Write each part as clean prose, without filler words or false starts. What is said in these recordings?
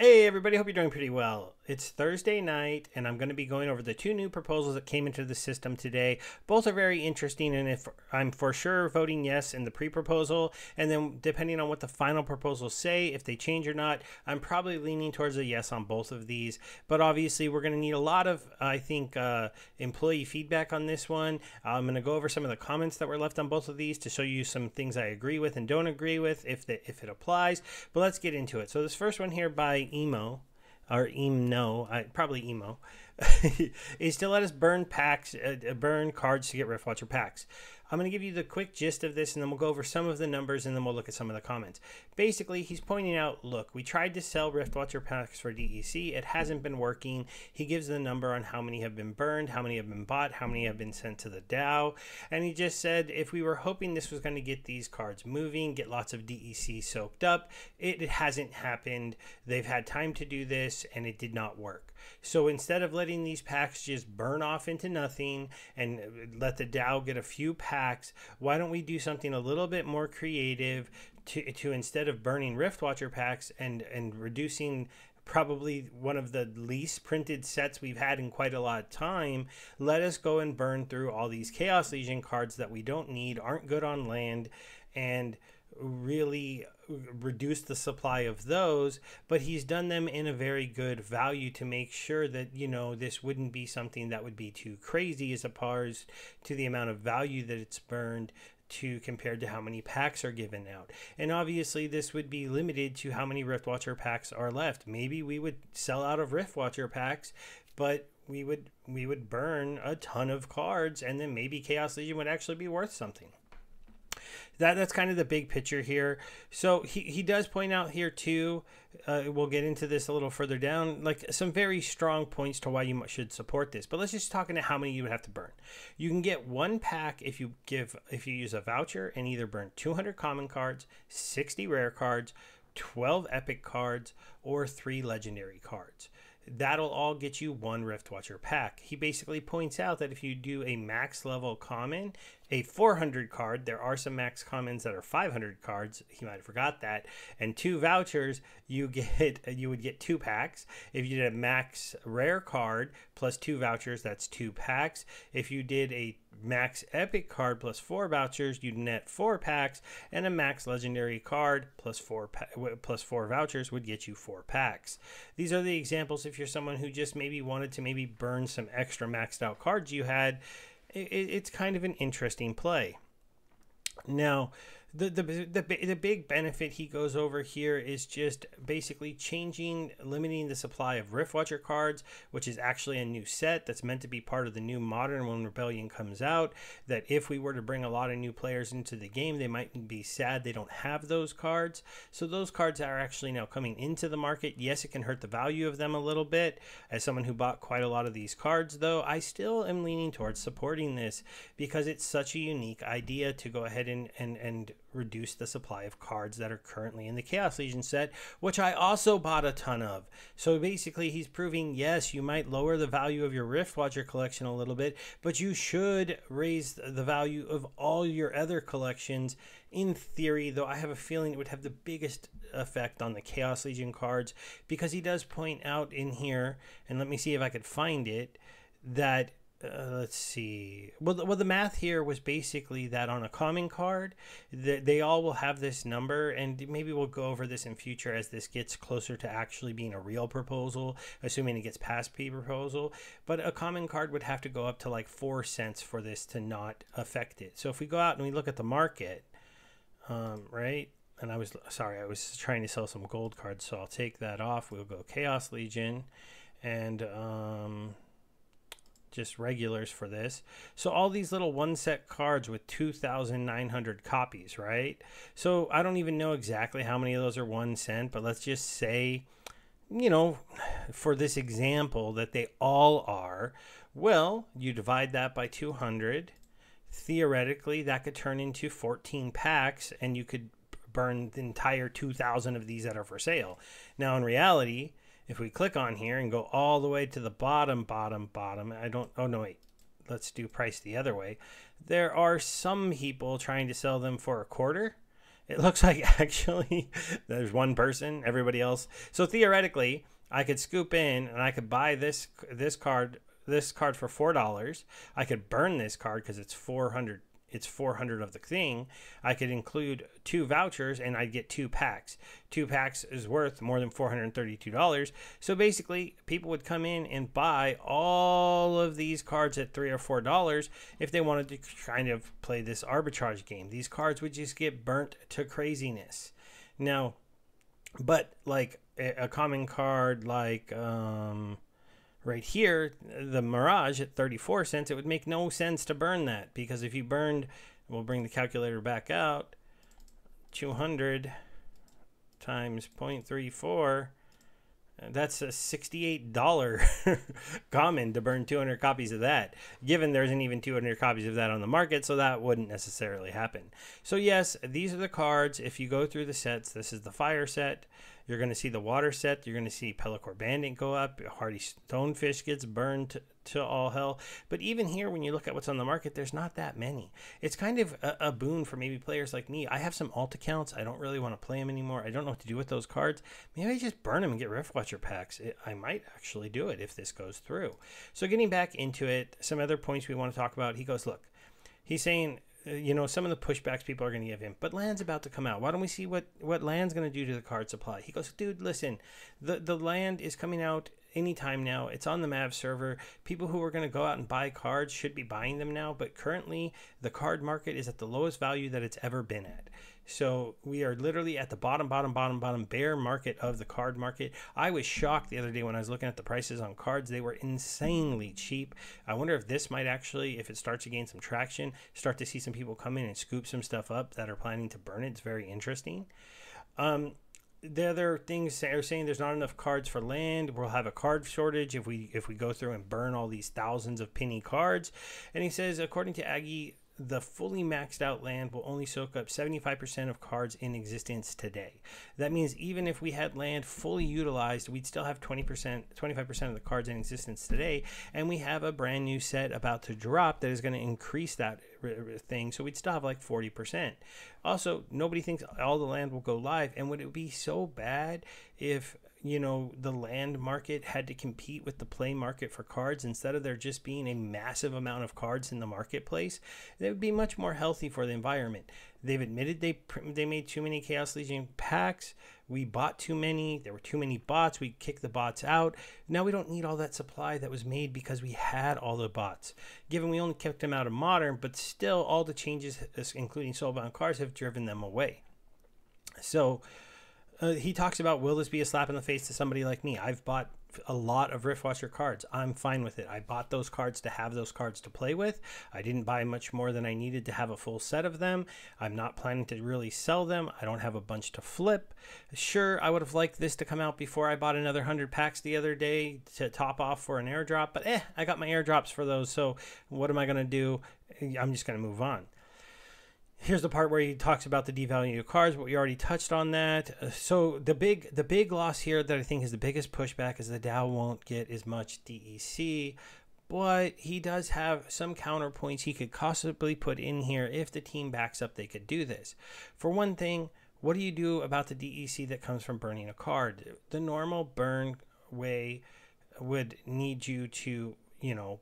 Hey everybody, hope you're doing pretty well. It's Thursday night and I'm going to be going over the two new proposals that came into the system today. Both are very interesting, and if I'm for sure voting yes in the pre-proposal, and then depending on what the final proposals say, if they change or not, I'm probably leaning towards a yes on both of these. But obviously we're going to need a lot of, I think, employee feedback on this one. I'm going to go over some of the comments that were left on both of these to show you some things I agree with and don't agree with if it applies. But let's get into it. So this first one here by Emo, or probably Emo, is to let us burn packs, burn cards to get Riftwatcher packs. I'm going to give you the quick gist of this, and then we'll go over some of the numbers, and then we'll look at some of the comments. Basically, he's pointing out, look, we tried to sell Riftwatcher packs for DEC. It hasn't been working. He gives the number on how many have been burned, how many have been bought, how many have been sent to the DAO. And he just said, if we were hoping this was going to get these cards moving, get lots of DEC soaked up, it hasn't happened. They've had time to do this, and it did not work. So instead of letting these packs just burn off into nothing and let the DAO get a few packs, why don't we do something a little bit more creative to instead of burning Riftwatcher packs and reducing probably one of the least printed sets we've had in quite a lot of time, let us go and burn through all these Chaos Legion cards that we don't need, aren't good on land, and really reduce the supply of those. But he's done them in a very good value to make sure that, you know, this wouldn't be something that would be too crazy as opposed to the amount of value that it's burned to compared to how many packs are given out. And obviously this would be limited to how many Riftwatcher packs are left. Maybe we would sell out of Riftwatcher packs, but we would burn a ton of cards, and then maybe Chaos Legion would actually be worth something. That's kind of the big picture here. So he does point out here too, we'll get into this a little further down, like some very strong points to why you should support this. But let's just talk into how many you would have to burn. You can get one pack if you use a voucher and either burn 200 common cards, 60 rare cards, 12 epic cards, or 3 legendary cards. That'll all get you one Riftwatcher pack. He basically points out that if you do a max level common, a 400 card, there are some max commons that are 500 cards, he might have forgot that, and 2 vouchers, you would get 2 packs. If you did a max rare card plus 2 vouchers, that's 2 packs. If you did a max epic card plus 4 vouchers, you'd net 4 packs, and a max legendary card plus 4 vouchers would get you 4 packs. These are the examples if you're someone who just maybe wanted to burn some extra maxed out cards you had. It's kind of an interesting play. Now, the big benefit he goes over here is just basically limiting the supply of Riftwatcher cards, which is actually a new set that's meant to be part of the new modern when Rebellion comes out, that if we were to bring a lot of new players into the game, they might be sad they don't have those cards. So those cards are actually now coming into the market. Yes, it can hurt the value of them a little bit. As someone who bought quite a lot of these cards, though, I still am leaning towards supporting this because it's such a unique idea to go ahead and reduce the supply of cards that are currently in the Chaos Legion set, which I also bought a ton of. So basically he's proving, yes, you might lower the value of your Riftwatcher collection a little bit, but you should raise the value of all your other collections in theory, though I have a feeling it would have the biggest effect on the Chaos Legion cards, because he does point out in here, and let me see if I could find it, that let's see. Well, the math here was basically that on a common card, they all will have this number, and maybe we'll go over this in future as this gets closer to actually being a real proposal, assuming it gets past pre-proposal. But a common card would have to go up to like 4 cents for this to not affect it. So if we go out and we look at the market, right? And I was trying to sell some gold cards, so I'll take that off. We'll go Chaos Legion and just regulars for this. So all these little one set cards with 2,900 copies, right? So I don't even know exactly how many of those are 1 cent, but let's just say, you know, for this example that they all are. Well, you divide that by 200. Theoretically, that could turn into 14 packs, and you could burn the entire 2,000 of these that are for sale. Now, in reality, if we click on here and go all the way to the bottom, let's do price the other way. There are some people trying to sell them for a quarter, It looks like actually there's one person, everybody else. So theoretically, I could scoop in and I could buy this card for $4. I could burn this card because it's 400. It's 400 of the thing. I could include 2 vouchers and I'd get 2 packs. 2 packs is worth more than $432. So basically, people would come in and buy all of these cards at $3 or $4 if they wanted to kind of play this arbitrage game. These cards would just get burnt to craziness. Now, but like a common card like right here, the Mirage at 34 cents, it would make no sense to burn that, because if you burned, we'll bring the calculator back out, 200 times 0.34, that's a $68 common to burn 200 copies of that, given there isn't even 200 copies of that on the market, so that wouldn't necessarily happen. So yes, these are the cards. If you go through the sets, this is the fire set. You're going to see the water set. You're going to see Pellicore Bandit go up. Hardy Stonefish gets burned to all hell. But even here, when you look at what's on the market, there's not that many. It's kind of a boon for maybe players like me. I have some alt accounts. I don't really want to play them anymore. I don't know what to do with those cards. Maybe I just burn them and get Riftwatcher packs. I might actually do it if this goes through. So getting back into it, some other points we want to talk about. He goes, look, he's saying, you know, some of the pushbacks people are going to give him, but land's about to come out. Why don't we see what land's going to do to the card supply? He goes, dude, listen, the land is coming out anytime now. It's on the Mav server. People who are going to go out and buy cards should be buying them now, but currently the card market is at the lowest value that it's ever been at. So we are literally at the bottom bear market of the card market. I was shocked the other day when I was looking at the prices on cards. They were insanely cheap. I wonder if this might actually, if it starts to gain some traction, start to see some people come in and scoop some stuff up that are planning to burn it. It's very interesting. The other things are saying there's not enough cards for land. We'll have a card shortage if we go through and burn all these thousands of penny cards. And he says, according to Aggie, the fully maxed out land will only soak up 75% of cards in existence today. That means even if we had land fully utilized, we'd still have 25% of the cards in existence today. And we have a brand new set about to drop that is going to increase that thing. So we'd still have like 40%. Also, nobody thinks all the land will go live. And would it be so bad if, you know, the land market had to compete with the play market for cards instead of there just being a massive amount of cards in the marketplace? That would be much more healthy for the environment. They've admitted they made too many Chaos Legion packs. We bought too many. There were too many bots. We kicked the bots out. Now we don't need all that supply that was made because we had all the bots. Given we only kept them out of Modern, but still all the changes, including soulbound cards, have driven them away. So he talks about, will this be a slap in the face to somebody like me? I've bought a lot of Riftwatcher cards. I'm fine with it. I bought those cards to have those cards to play with. I didn't buy much more than I needed to have a full set of them. I'm not planning to really sell them. I don't have a bunch to flip. Sure, I would have liked this to come out before I bought another 100 packs the other day to top off for an airdrop, but I got my airdrops for those, so what am I going to do? I'm just going to move on. Here's the part where he talks about the devaluing of cards, but we already touched on that. So the big loss here that I think is the biggest pushback is the DAO won't get as much DEC, but he does have some counterpoints he could possibly put in here. If the team backs up, they could do this. For one thing, what do you do about the DEC that comes from burning a card? The normal burn way would need you to, you know,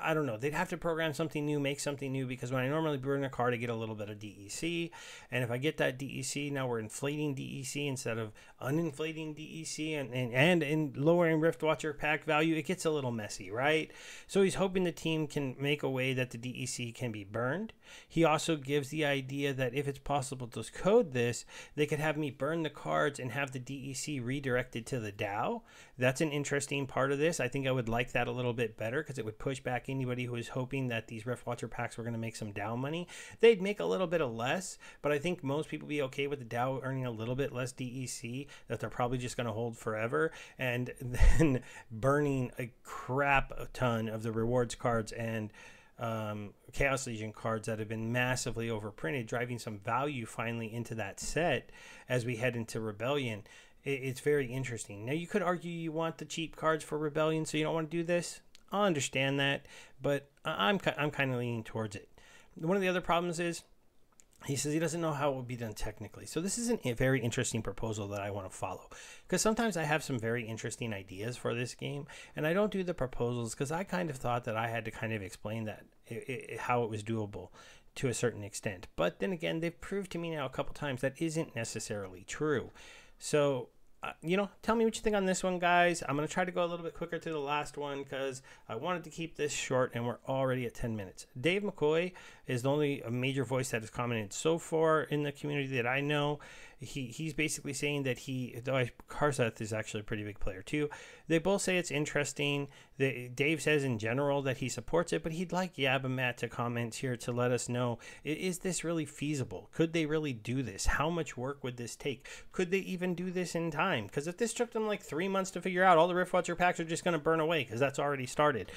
I don't know. They'd have to program something new, make something new, because when I normally burn a card, I get a little bit of DEC. And if I get that DEC, now we're inflating DEC instead of uninflating DEC and in lowering Riftwatcher pack value. It gets a little messy, right? So he's hoping the team can make a way that the DEC can be burned. He also gives the idea that if it's possible to code this, they could have me burn the cards and have the DEC redirected to the DAO. That's an interesting part of this. I think I would like that a little bit better because it would push back anybody who is hoping that these Riftwatcher packs were going to make some DAO money. They'd make a little bit of less, but I think most people be okay with the DAO earning a little bit less DEC that they're probably just going to hold forever, and then burning a crap ton of the rewards cards and Chaos Legion cards that have been massively overprinted, driving some value finally into that set as we head into Rebellion. It's very interesting. Now, you could argue you want the cheap cards for Rebellion, so you don't want to do this. I'll understand that, but I'm kind of leaning towards it. One of the other problems is He says he doesn't know how it will be done technically. So this is a very interesting proposal that I want to follow, because sometimes I have some very interesting ideas for this game, and I don't do the proposals because I kind of thought that I had to kind of explain that how it was doable to a certain extent. But then again, they've proved to me now a couple times that isn't necessarily true. So tell me what you think on this one, guys. I'm going to try to go a little bit quicker to the last one because I wanted to keep this short, and we're already at 10 minutes. Dave McCoy is the only major voice that has commented so far in the community that I know. He's basically saying that Karseth is actually a pretty big player too. They both say it's interesting. Dave says in general that he supports it, but he'd like Yabamat to comment here to let us know, is this really feasible? Could they really do this? How much work would this take? Could they even do this in time? Because if this took them like 3 months to figure out, all the Riftwatcher packs are just going to burn away because that's already started.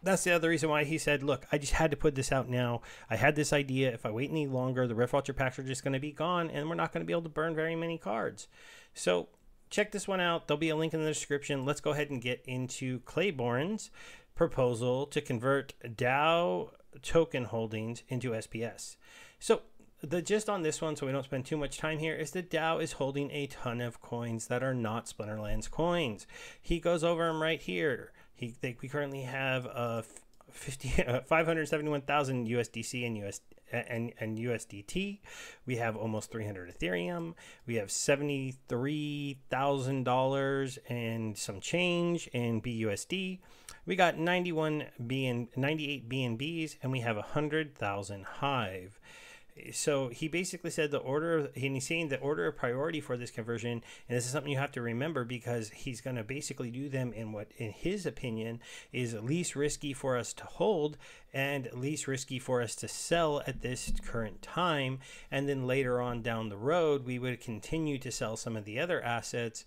That's the other reason why he said, look, I just had to put this out now. I had this idea. If I wait any longer, the Riftwatcher packs are just going to be gone, and we're not going to be able to burn very many cards. So check this one out. There'll be a link in the description. Let's go ahead and get into Claiborne's proposal to convert DAO token holdings into SPS. So the gist on this one, so we don't spend too much time here, is that DAO is holding a ton of coins that are not Splinterlands coins. He goes over them right here. We currently have 571,000 USDC and USDT. We have almost 300 Ethereum. We have $73,000 and some change in BUSD. We got 98 BNBs, and we have 100,000 Hive. So he basically said he's saying the order of priority for this conversion, and this is something you have to remember because he's going to basically do them in what, in his opinion, is least risky for us to hold and least risky for us to sell at this current time. And then later on down the road, we would continue to sell some of the other assets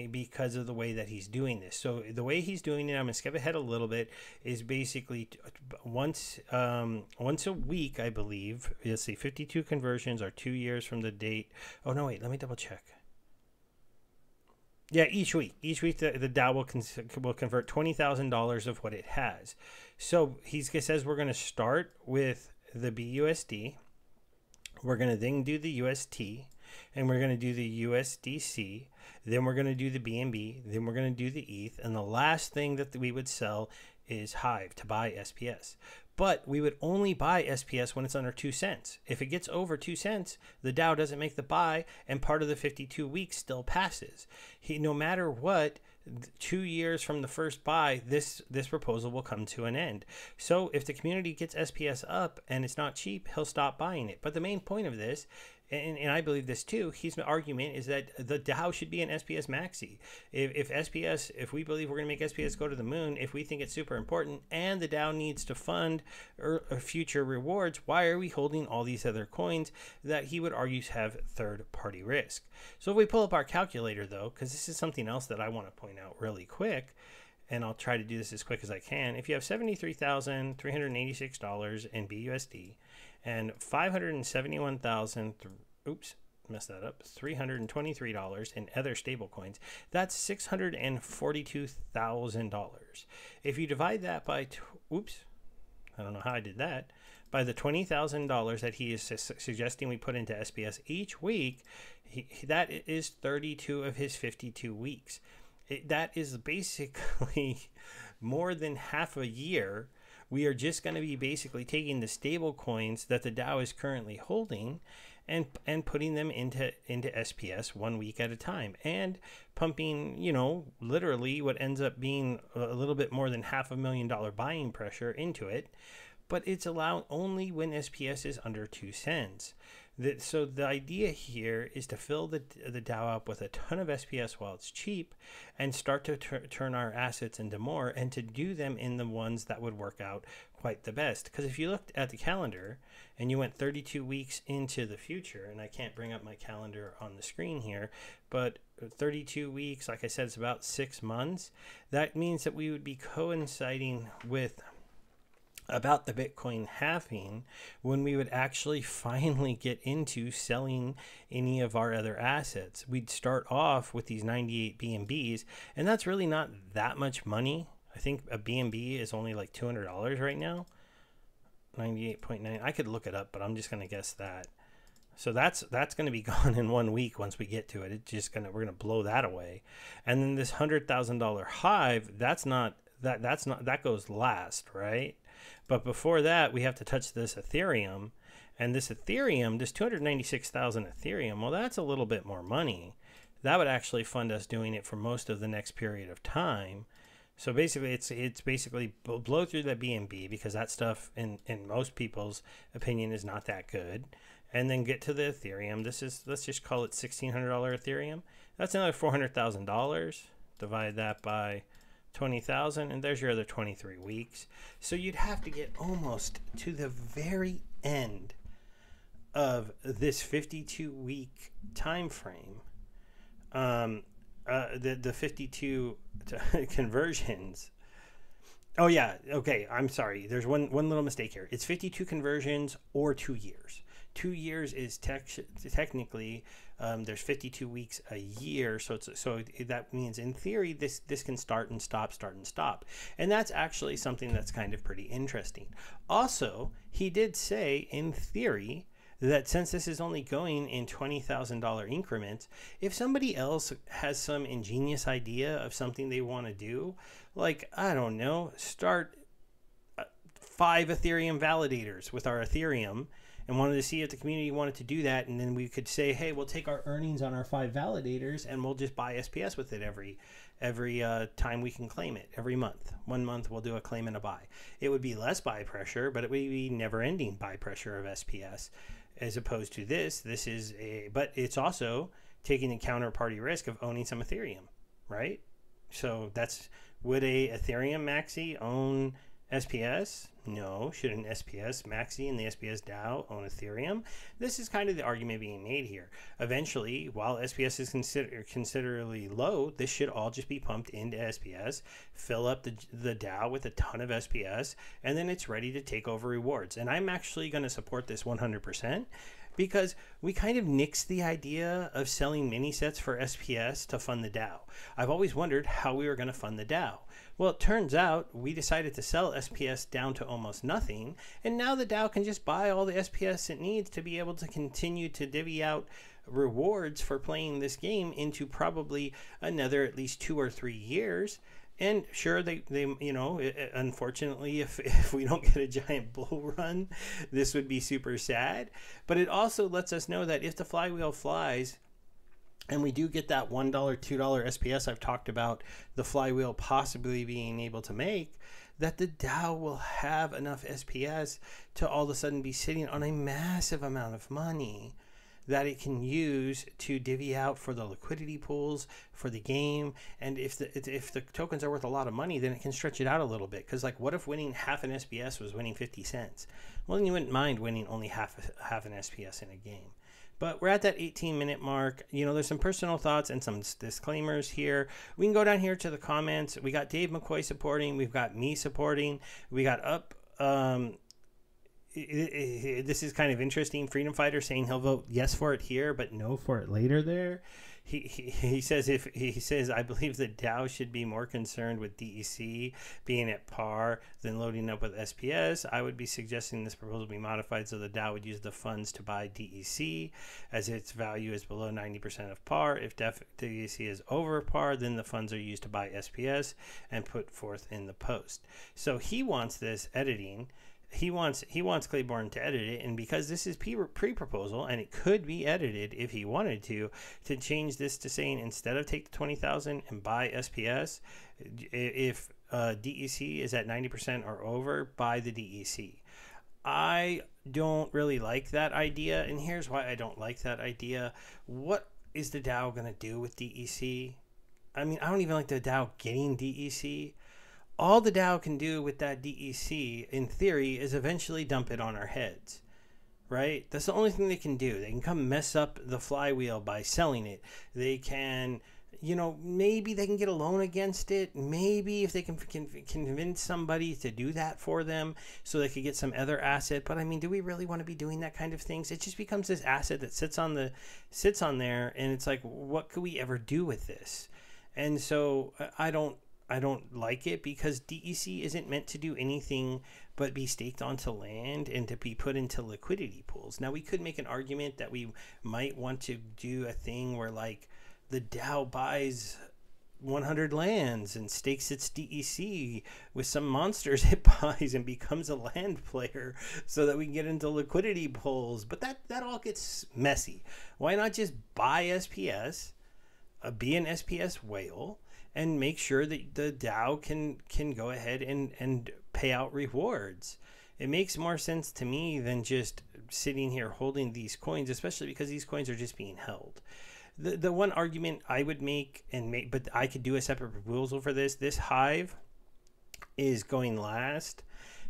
because of the way that he's doing this. So the way he's doing it, I'm going to skip ahead a little bit, is basically once a week, I believe. Let's see, 52 conversions are 2 years from the date. Oh, no, wait, let me double check. Yeah, each week the DAO will convert $20,000 of what it has. So he says we're going to start with the BUSD. We're going to then do the UST, and we're going to do the USDC. Then we're going to do the BNB. Then we're going to do the ETH. And the last thing that we would sell is Hive to buy SPS. But we would only buy SPS when it's under 2 cents. If it gets over 2 cents, the DAO doesn't make the buy, and part of the 52 weeks still passes. No matter what, 2 years from the first buy, this proposal will come to an end. So if the community gets SPS up and it's not cheap, he'll stop buying it. But the main point of this, and I believe this too, his argument is that the DAO should be an SPS maxi. If we believe we're going to make SPS go to the moon, if we think it's super important, and the DAO needs to fund future rewards, why are we holding all these other coins that he would argue have third-party risk? So if we pull up our calculator, though, because this is something else that I want to point out really quick, and I'll try to do this as quick as I can. If you have $73,386 in BUSD and $323 in other stable coins, that's $642,000. If you divide that by, I don't know how I did that, by the $20,000 that he is suggesting we put into SPS each week, that is 32 of his 52 weeks. That is basically more than half a year. We are just going to be basically taking the stable coins that the DAO is currently holding and putting them into SPS 1 week at a time, and pumping, literally what ends up being a little bit more than $500,000 buying pressure into it. But it's allowed only when SPS is under 2 cents. So the idea here is to fill the DAO up with a ton of SPS while it's cheap, and start to turn our assets into more, and to do them in the ones that would work out quite the best. Because if you looked at the calendar and you went 32 weeks into the future, and I can't bring up my calendar on the screen here, but 32 weeks, like I said, it's about 6 months. That means that we would be coinciding with about the Bitcoin halving when we would actually finally get into selling any of our other assets. We'd start off with these 98 BNBs, and that's really not that much money. I think a BNB is only like $200 right now. 98.9. I could look it up, but I'm just going to guess that. So that's going to be gone in 1 week once we get to it. It's just we're going to blow that away. And then this $100,000 hive, that goes last, right? But before that, we have to touch this Ethereum. And this Ethereum, this 296,000 Ethereum, well, that's a little bit more money. That would actually fund us doing it for most of the next period of time. So basically, it's basically blow through that BNB, because that stuff, in most people's opinion, is not that good. And then get to the Ethereum. Let's just call it $1,600 Ethereum. That's another $400,000. Divide that by 20,000, and there's your other 23 weeks. So you'd have to get almost to the very end of this 52-week time frame. The 52 conversions. Oh yeah, okay. I'm sorry. There's one little mistake here. It's 52 conversions or 2 years. 2 years is technically there's 52 weeks a year, so that means in theory this can start and stop, and that's actually something that's kind of pretty interesting. Also, he did say in theory that since this is only going in $20,000 increments, if somebody else has some ingenious idea of something they want to do, like, I don't know, start 5 Ethereum validators with our Ethereum, and wanted to see if the community wanted to do that, and then we could say, hey, we'll take our earnings on our 5 validators and we'll just buy SPS with it every time we can claim it. Every month. 1 month we'll do a claim and a buy. It would be less buy pressure, but it would be never-ending buy pressure of SPS, as opposed to this is but it's also taking the counterparty risk of owning some Ethereum, right? So would a Ethereum maxi own SPS? No. Should an SPS maxi and the SPS DAO own Ethereum? This is kind of the argument being made here. Eventually, while SPS is considerably low, this should all just be pumped into SPS, fill up the DAO with a ton of SPS, and then it's ready to take over rewards. And I'm actually going to support this 100%. Because we kind of nixed the idea of selling mini sets for SPS to fund the DAO. I've always wondered how we were going to fund the DAO. Well, it turns out we decided to sell SPS down to almost nothing, and now the DAO can just buy all the SPS it needs to be able to continue to divvy out rewards for playing this game into probably another at least 2 or 3 years. And sure, they unfortunately, if we don't get a giant bull run, this would be super sad. But it also lets us know that if the flywheel flies, and we do get that $1, $2 SPS I've talked about, the flywheel possibly being able to make, that the DAO will have enough SPS to all of a sudden be sitting on a massive amount of money that it can use to divvy out for the liquidity pools for the game. And if the tokens are worth a lot of money, then it can stretch it out a little bit. Because, like, what if winning half an SPS was winning 50 cents? Well, then you wouldn't mind winning only half an SPS in a game. But we're at that 18-minute mark. You know, there's some personal thoughts and some disclaimers here. We can go down here to the comments. We got Dave McCoy supporting. We've got me supporting. We got this is kind of interesting. Freedom Fighter saying he'll vote yes for it here, but no for it later there. He says I believe the DAO should be more concerned with DEC being at par than loading up with SPS. I would be suggesting this proposal be modified so the DAO would use the funds to buy DEC as its value is below 90% of par. If DEC is over par, then the funds are used to buy SPS and put forth in the post. So he wants this editing. He wants Claiborne to edit it, and because this is pre-proposal and it could be edited if he wanted to change this to saying instead of take the 20,000 and buy SPS, if DEC is at 90% or over, buy the DEC. I don't really like that idea, and here's why I don't like that idea. What is the DAO going to do with DEC? I mean, I don't even like the DAO getting DEC. All the DAO can do with that DEC, in theory, is eventually dump it on our heads, right? That's the only thing they can do. They can come mess up the flywheel by selling it. They can, maybe they can get a loan against it. Maybe if they can convince somebody to do that for them so they could get some other asset. But, I mean, do we really want to be doing that kind of things? It just becomes this asset that sits on there, and it's like, what could we ever do with this? And so I don't I don't like it because DEC isn't meant to do anything but be staked onto land and to be put into liquidity pools. Now, we could make an argument that we might want to do a thing where like the Dow buys 100 lands and stakes its DEC with some monsters it buys and becomes a land player so that we can get into liquidity pools. But that all gets messy. Why not just buy SPS, be an SPS whale, and make sure that the Dow can go ahead and pay out rewards? It makes more sense to me than just sitting here holding these coins, especially because these coins are just being held. The one argument I would make, but I could do a separate proposal for this hive is going last,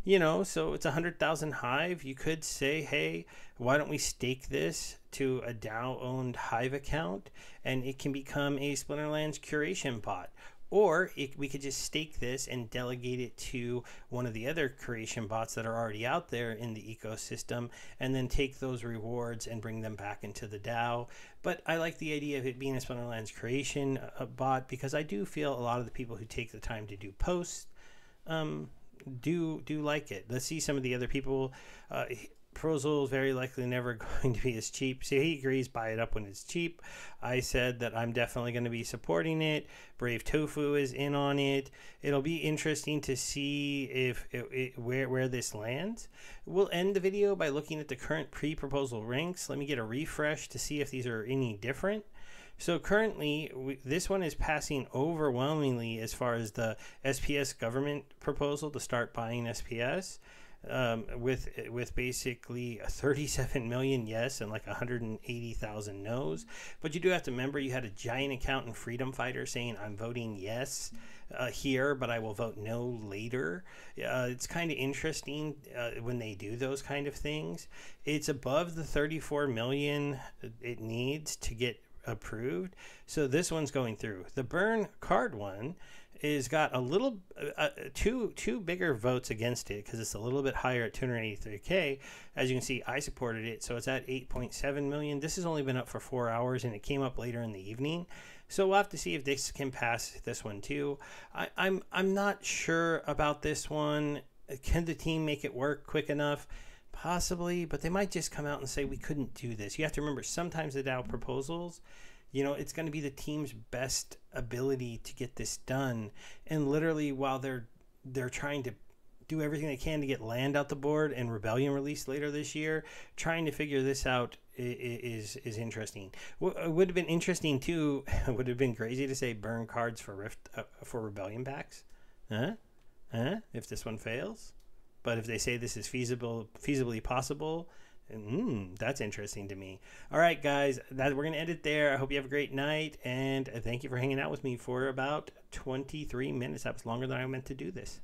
so it's 100,000 hive. You could say, hey, why don't we stake this to a Dow owned hive account and it can become a Splinterlands curation bot? Or we could just stake this and delegate it to one of the other creation bots that are already out there in the ecosystem, and then take those rewards and bring them back into the DAO. But I like the idea of it being a Splinterlands creation bot because I do feel a lot of the people who take the time to do posts do like it. Let's see some of the other people. Proposal is very likely never going to be as cheap. So he agrees, buy it up when it's cheap. I said that I'm definitely going to be supporting it. Brave Tofu is in on it. It'll be interesting to see if where this lands. We'll end the video by looking at the current pre-proposal ranks. Let me get a refresh to see if these are any different. So currently, this one is passing overwhelmingly as far as the SPS government proposal to start buying SPS. With basically 37 million yes and like 180,000 no's. But you do have to remember you had a giant account in Freedom Fighter saying I'm voting yes here, but I will vote no later. It's kind of interesting when they do those kind of things. It's above the 34 million it needs to get approved. So this one's going through. The burn card one is got a little two bigger votes against it because it's a little bit higher at 283K. As you can see, I supported it, so it's at 8.7 million. This has only been up for 4 hours and it came up later in the evening, so we'll have to see if this can pass this one too. I'm not sure about this one. Can the team make it work quick enough? Possibly, but they might just come out and say we couldn't do this. You have to remember, sometimes the DAO proposals, it's going to be the team's best ability to get this done. And literally, while they're trying to do everything they can to get land out the board and Rebellion released later this year, trying to figure this out is interesting. It would have been interesting too. It would have been crazy to say burn cards for for Rebellion packs. If this one fails, but if they say this is feasibly possible. That's interesting to me. All right, guys, we're going to end it there. I hope you have a great night, and thank you for hanging out with me for about 23 minutes. That was longer than I meant to do this.